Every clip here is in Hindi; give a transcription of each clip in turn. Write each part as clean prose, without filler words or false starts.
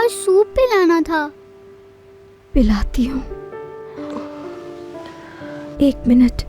आज सूप पिलाना था। पिलाती हूँ, 1 minute.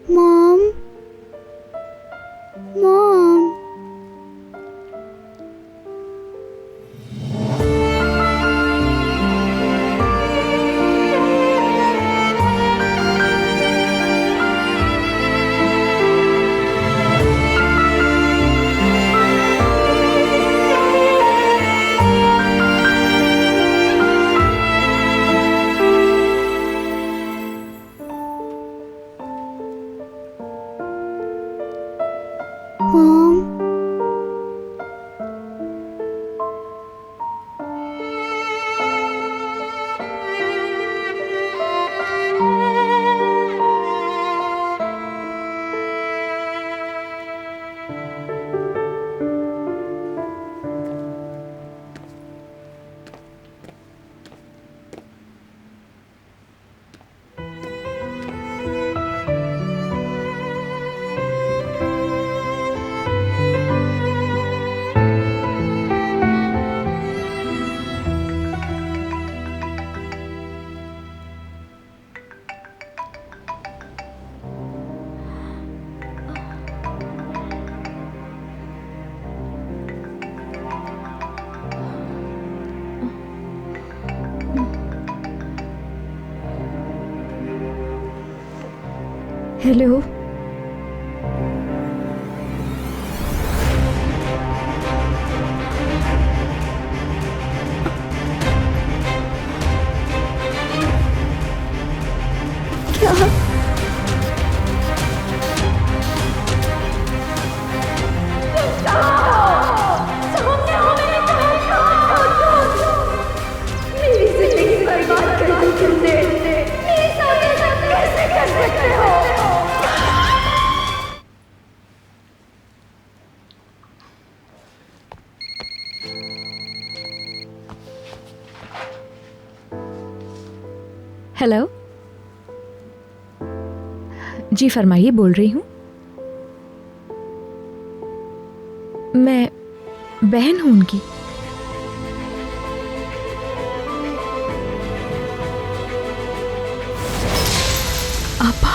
Mom, mom, mom, hello, क्या? मेरी जिंदगी बर्बाद कर दी तुमने। मेरे साथ ऐसा कैसे कर सकते हो? हेलो जी, फरमाइए, बोल रही हूँ। मैं बहन हूँ उनकी। आपा,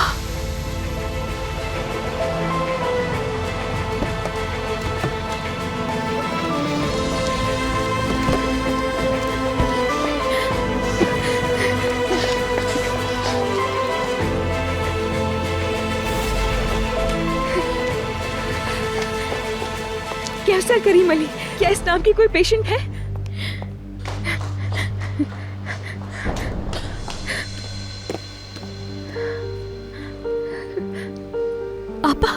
क्या सर करीम अली, क्या इस नाम की कोई पेशेंट है? आपा,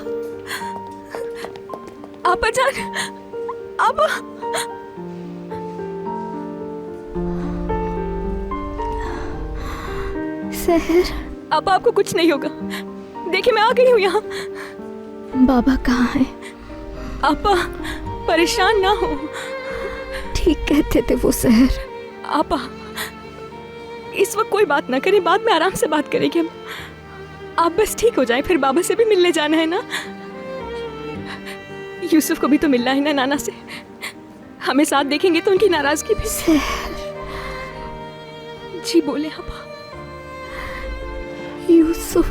आपा जान, आपा। सहर, आपा, आपको कुछ नहीं होगा। देखिए, मैं आ गई हूँ यहाँ। बाबा कहाँ है? आपा, परेशान ना हो। ठीक कहते थे वो सहर। आपा, इस वक्त कोई बात ना करें, बाद में आराम से बात करेंगे हम। आप बस ठीक हो जाएं, फिर बाबा से भी मिलने जाना है ना। यूसुफ को भी तो मिलना है ना नाना से। हमें साथ देखेंगे तो उनकी नाराजगी भी। सहर, जी बोले आपा। यूसुफ,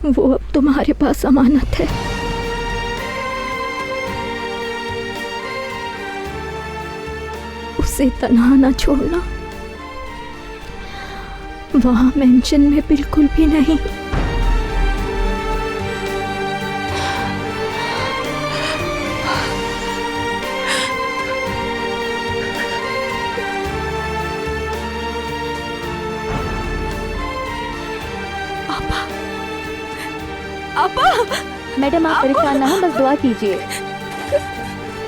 वो अब तुम्हारे पास अमानत है। उसे तन्हा ना छोड़ना। वहां मेंशन में बिल्कुल भी नहीं। मैडम आप परेशान ना हो, बस दुआ कीजिए।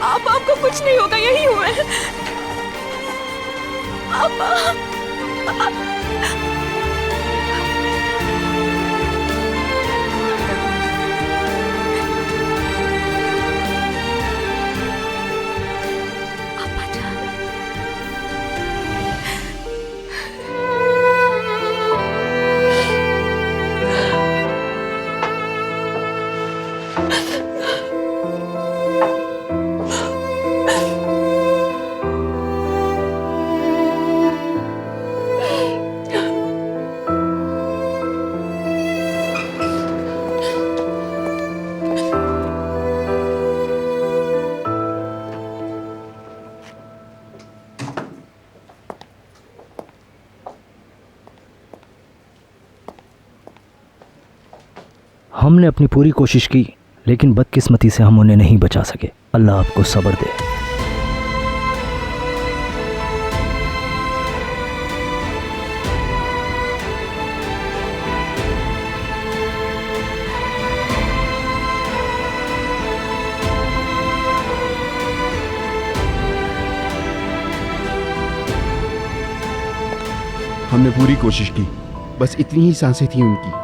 आपको कुछ नहीं होगा, यही हूँ मैं। हमने अपनी पूरी कोशिश की, लेकिन बदकिस्मती से हम उन्हें नहीं बचा सके। अल्लाह आपको सब्र दे। हमने पूरी कोशिश की, बस इतनी ही सांसें थी उनकी।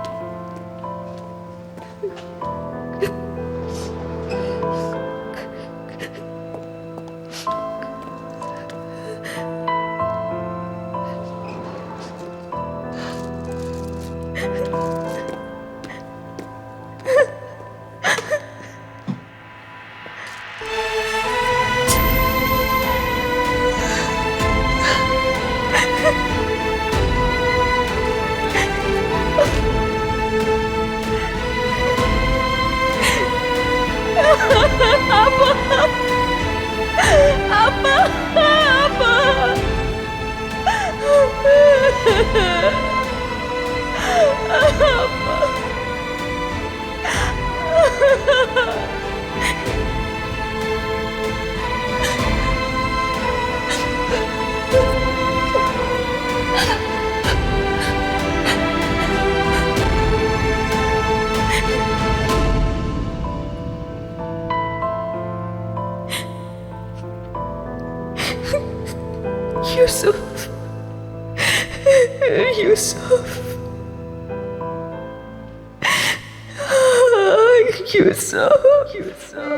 यूसुफ, यूसुफ, यूसुफ, यूसुफ।